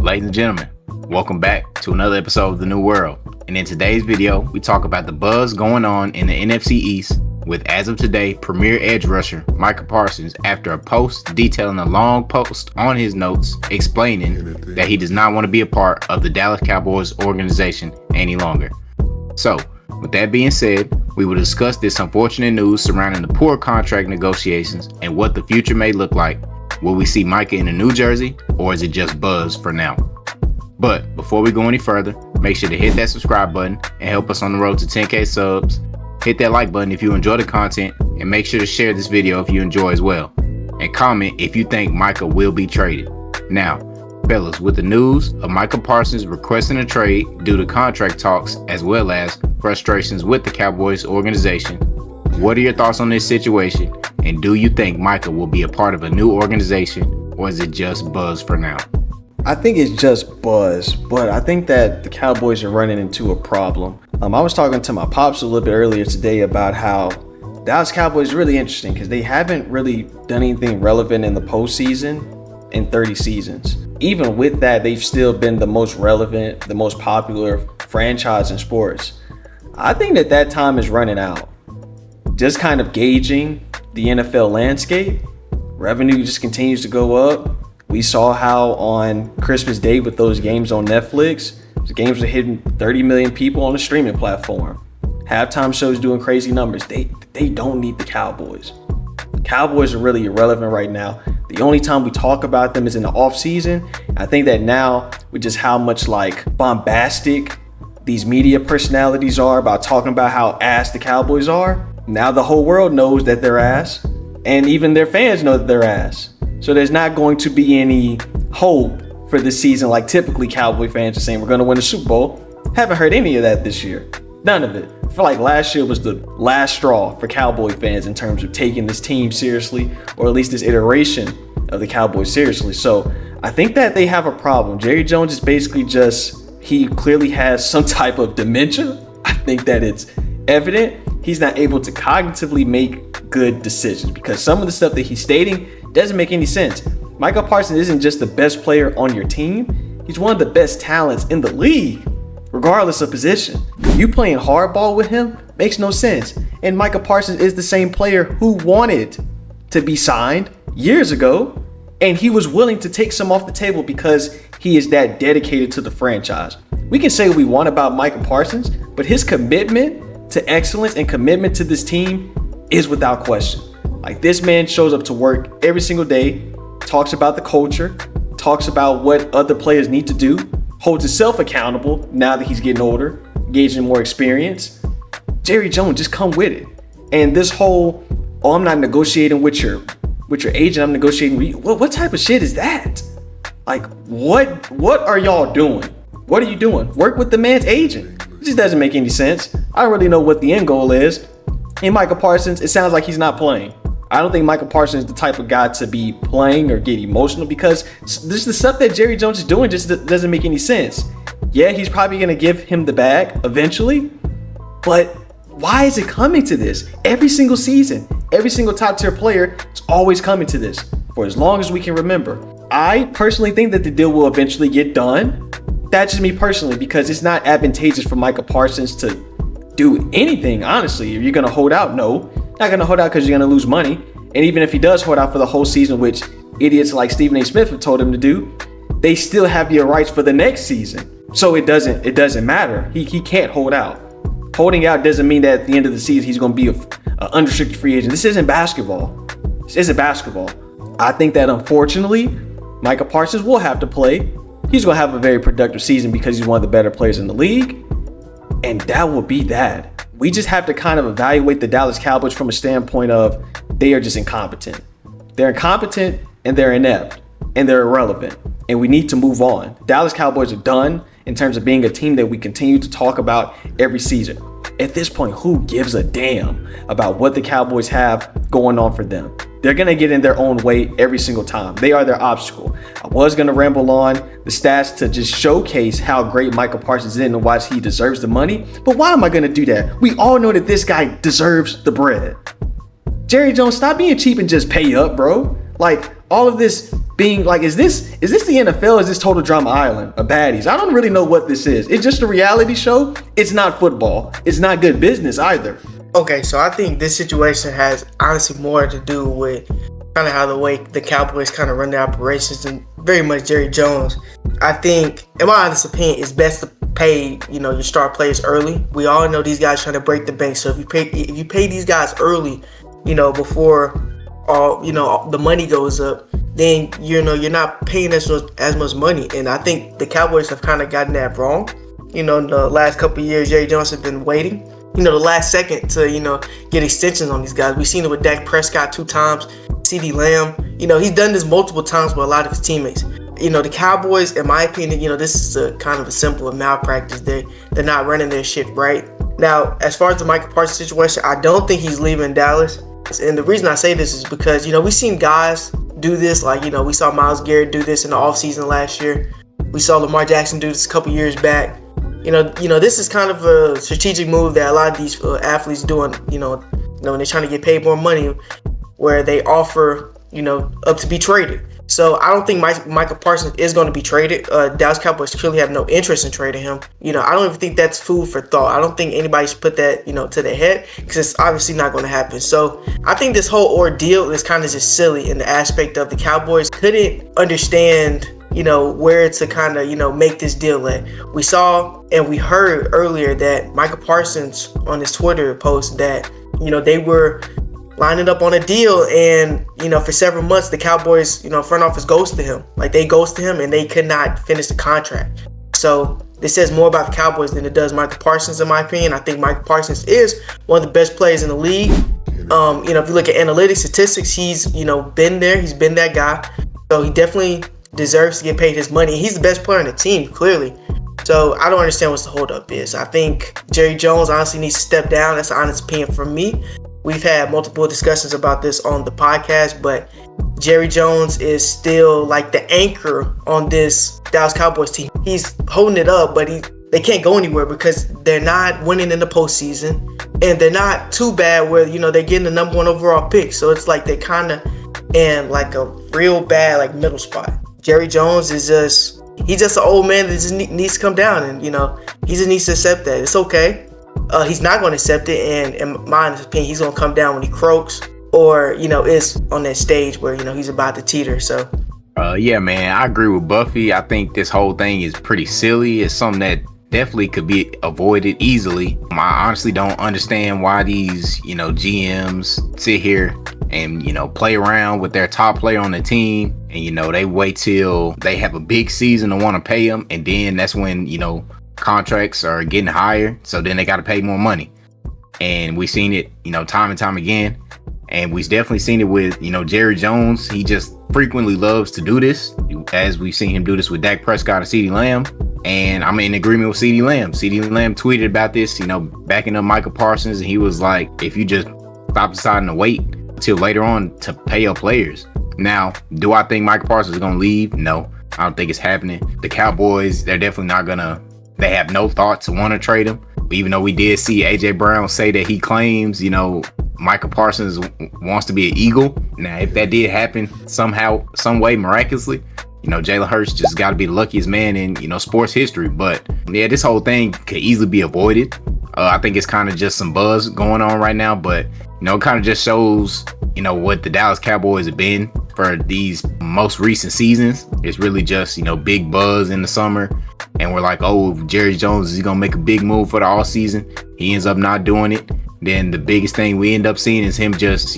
Ladies and gentlemen, welcome back to another episode of The New World. And in today's video, we talk about the buzz going on in the NFC East with, as of today, premier edge rusher Micah Parsons after a post detailing a long post on his notes explaining that he does not want to be a part of the Dallas Cowboys organization any longer. So, with that being said, we will discuss this unfortunate news surrounding the poor contract negotiations and what the future may look like. Will we see Micah in a new jersey, or is it just buzz for now? But before we go any further, make sure to hit that subscribe button and help us on the road to 10K subs. Hit that like button if you enjoy the content, and make sure to share this video if you enjoy as well. And comment if you think Micah will be traded. Now, fellas, with the news of Micah Parsons requesting a trade due to contract talks as well as frustrations with the Cowboys organization, what are your thoughts on this situation? And do you think Micah will be a part of a new organization, or is it just buzz for now? I think it's just buzz, but I think that the Cowboys are running into a problem. I was talking to my pops a little bit earlier today about how Dallas Cowboys is really interesting because they haven't really done anything relevant in the postseason in 30 seasons. Even with that, they've still been the most relevant, the most popular franchise in sports. I think that time is running out. Just kind of gauging the NFL landscape, revenue just continues to go up. We saw how on Christmas Day with those games on Netflix, the games were hitting 30 million people on the streaming platform. Halftime shows doing crazy numbers. They don't need the Cowboys. Cowboys are really irrelevant right now. The only time we talk about them is in the off season. I think that now with just how much like bombastic these media personalities are about talking about how ass the Cowboys are, now the whole world knows that they're ass, and even their fans know that they're ass. So there's not going to be any hope for this season like typically Cowboy fans are saying we're going to win the Super Bowl. Haven't heard any of that this year. None of it. I feel like last year was the last straw for Cowboy fans in terms of taking this team seriously, or at least this iteration of the Cowboys seriously. So I think that they have a problem. Jerry Jones is basically he clearly has some type of dementia. I think that it's evident. He's not able to cognitively make good decisions because some of the stuff that he's stating doesn't make any sense. Micah Parsons isn't just the best player on your team. He's one of the best talents in the league, regardless of position. You playing hardball with him makes no sense. And Micah Parsons is the same player who wanted to be signed years ago, and he was willing to take some off the table because he is that dedicated to the franchise. We can say what we want about Micah Parsons, but his commitment to excellence and commitment to this team is without question. Like, this man shows up to work every single day, talks about the culture, talks about what other players need to do, holds himself accountable now that he's getting older, gauging more experience. Jerry Jones, just come with it. And this whole, I'm not negotiating with your agent, I'm negotiating with you. What type of shit is that? Like, what are y'all doing? What are you doing? Work with the man's agent. It just doesn't make any sense. I don't really know what the end goal is. And Micah Parsons, it sounds like he's not playing. I don't think Micah Parsons is the type of guy to be playing or get emotional because this the stuff that Jerry Jones is doing just doesn't make any sense. Yeah, he's probably going to give him the bag eventually, but why is it coming to this? Every single season, every single top tier player is always coming to this for as long as we can remember. I personally think that the deal will eventually get done. That's just me personally, because it's not advantageous for Micah Parsons to do anything, honestly. If you're going to hold out, no. Not going to hold out because you're going to lose money. And even if he does hold out for the whole season, which idiots like Stephen A. Smith have told him to do, they still have your rights for the next season. So it doesn't matter. He can't hold out. Holding out doesn't mean that at the end of the season he's going to be an unrestricted free agent. This isn't basketball. This isn't basketball. I think that unfortunately, Micah Parsons will have to play. He's going to have a very productive season because he's one of the better players in the league. And that will be that. We just have to kind of evaluate the Dallas Cowboys from a standpoint of they are just incompetent. They're incompetent and they're inept and they're irrelevant. And we need to move on. Dallas Cowboys are done in terms of being a team that we continue to talk about every season. At this point, who gives a damn about what the Cowboys have going on for them? They're going to get in their own way every single time. They are their obstacle. I was going to ramble on the stats to just showcase how great Micah Parsons is and why he deserves the money. But why am I going to do that? We all know that this guy deserves the bread. Jerry Jones, stop being cheap and just pay up, bro. Like, all of this being like, is this the NFL? Is this Total Drama Island, a baddies? I don't really know what this is. It's just a reality show. It's not football. It's not good business either. Okay, so I think this situation has honestly more to do with kind of how the way the Cowboys kind of run their operations and very much Jerry Jones. I think, in my honest opinion, it's best to pay, your star players early. We all know these guys trying to break the bank. So if you pay these guys early, before all, the money goes up, then you're not paying as much money. And I think the Cowboys have kind of gotten that wrong. In the last couple of years, Jerry Jones has been waiting, the last second to, get extensions on these guys. We've seen it with Dak Prescott 2 times, CeeDee Lamb. He's done this multiple times with a lot of his teammates. The Cowboys, in my opinion, this is a kind of a simple malpractice. They're not running their shit right. Now, as far as the Micah Parsons situation, I don't think he's leaving Dallas. And the reason I say this is because, we've seen guys do this. Like, we saw Myles Garrett do this in the offseason last year. We saw Lamar Jackson do this a couple years back. This is kind of a strategic move that a lot of these athletes doing, when they're trying to get paid more money, where they offer, up to be traded. So I don't think Micah Parsons is going to be traded. Dallas Cowboys clearly have no interest in trading him. I don't even think that's food for thought. I don't think anybody should put that, to their head, because it's obviously not going to happen. So I think this whole ordeal is kind of just silly in the aspect of the Cowboys couldn't understand, where to kind of, make this deal at. We saw and we heard earlier that Micah Parsons on his Twitter post that, they were lining up on a deal, and for several months the Cowboys front office ghosted him. Like, they ghosted him and they could not finish the contract. So this says more about the Cowboys than it does Micah Parsons, in my opinion. I think Micah Parsons is one of the best players in the league. If you look at analytics, statistics, he's been there. He's been that guy. So he definitely deserves to get paid his money. He's the best player on the team, clearly. So I don't understand what the holdup is. I think Jerry Jones honestly needs to step down. That's an honest opinion from me. We've had multiple discussions about this on the podcast, but Jerry Jones is still like the anchor on this Dallas Cowboys team. He's holding it up, but they can't go anywhere because they're not winning in the postseason, and they're not too bad where, they're getting the number 1 overall pick. So it's like they're kind of in like a real bad like middle spot. Jerry Jones is he's just an old man that just needs to come down, and he just needs to accept that. It's okay. He's not going to accept it, and in my opinion, he's going to come down when he croaks, or is on that stage where he's about to teeter. So yeah, man, I agree with Buffy. I think this whole thing is pretty silly. It's something that definitely could be avoided easily. I honestly don't understand why these GMs sit here and play around with their top player on the team, and they wait till they have a big season to want to pay him, and then that's when contracts are getting higher, so then they got to pay more money. And we've seen it time and time again, and we've definitely seen it with Jerry Jones. He just frequently loves to do this, as we've seen him do this with Dak Prescott and CeeDee Lamb. And I'm in agreement with CeeDee Lamb. CeeDee Lamb tweeted about this, backing up Micah Parsons, and he was like, if you just stop deciding to wait till later on to pay your players. Now, do I think Micah Parsons is going to leave? No, I don't think it's happening. The Cowboys, they're definitely not going to. They have no thought to want to trade him. Even though we did see AJ Brown say that he claims, Micah Parsons wants to be an Eagle. Now, if that did happen somehow, some way, miraculously, Jalen Hurts just got to be the luckiest man in, sports history. But yeah, this whole thing could easily be avoided. I think it's kind of just some buzz going on right now, but it kind of just shows, what the Dallas Cowboys have been for these most recent seasons. It's really just, big buzz in the summer. And we're like, oh, Jerry Jones, is he going to make a big move for the all season? He ends up not doing it. Then the biggest thing we end up seeing is him just,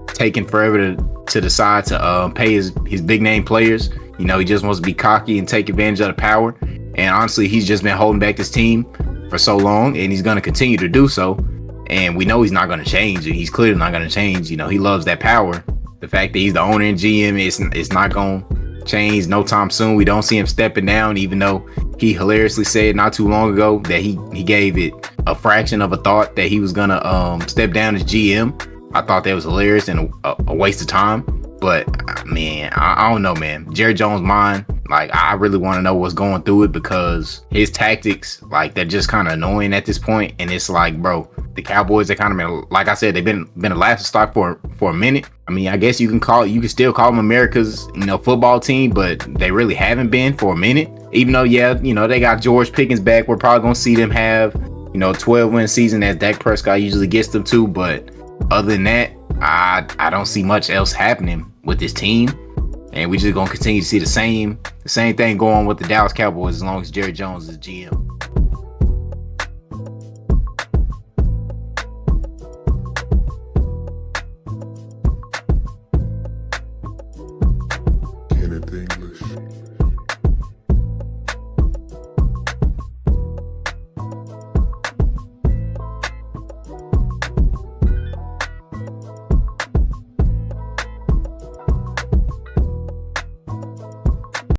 taking forever to decide to pay his big name players. He just wants to be cocky and take advantage of the power. And honestly, he's just been holding back this team for so long, and he's going to continue to do so. And we know he's not going to change. He's clearly not going to change. He loves that power. The fact that he's the owner and GM, it's not going to change no time soon. We don't see him stepping down, even though he hilariously said not too long ago that he gave it a fraction of a thought that he was going to step down as GM. I thought that was hilarious and a waste of time. But man, I don't know, man. Jerry Jones' mind, like, I really want to know what's going through it, because his tactics, like, they're just kind of annoying at this point. And it's like, bro, the Cowboys, they kind of been, like I said, they've been a laughing stock for a minute. I mean, I guess you can still call them America's, football team, but they really haven't been for a minute. Even though, they got George Pickens back. We're probably gonna see them have, 12-win season as Dak Prescott usually gets them to. But other than that, I don't see much else happening with this team, and we're just gonna continue to see the same thing going on with the Dallas Cowboys as long as Jerry Jones is GM.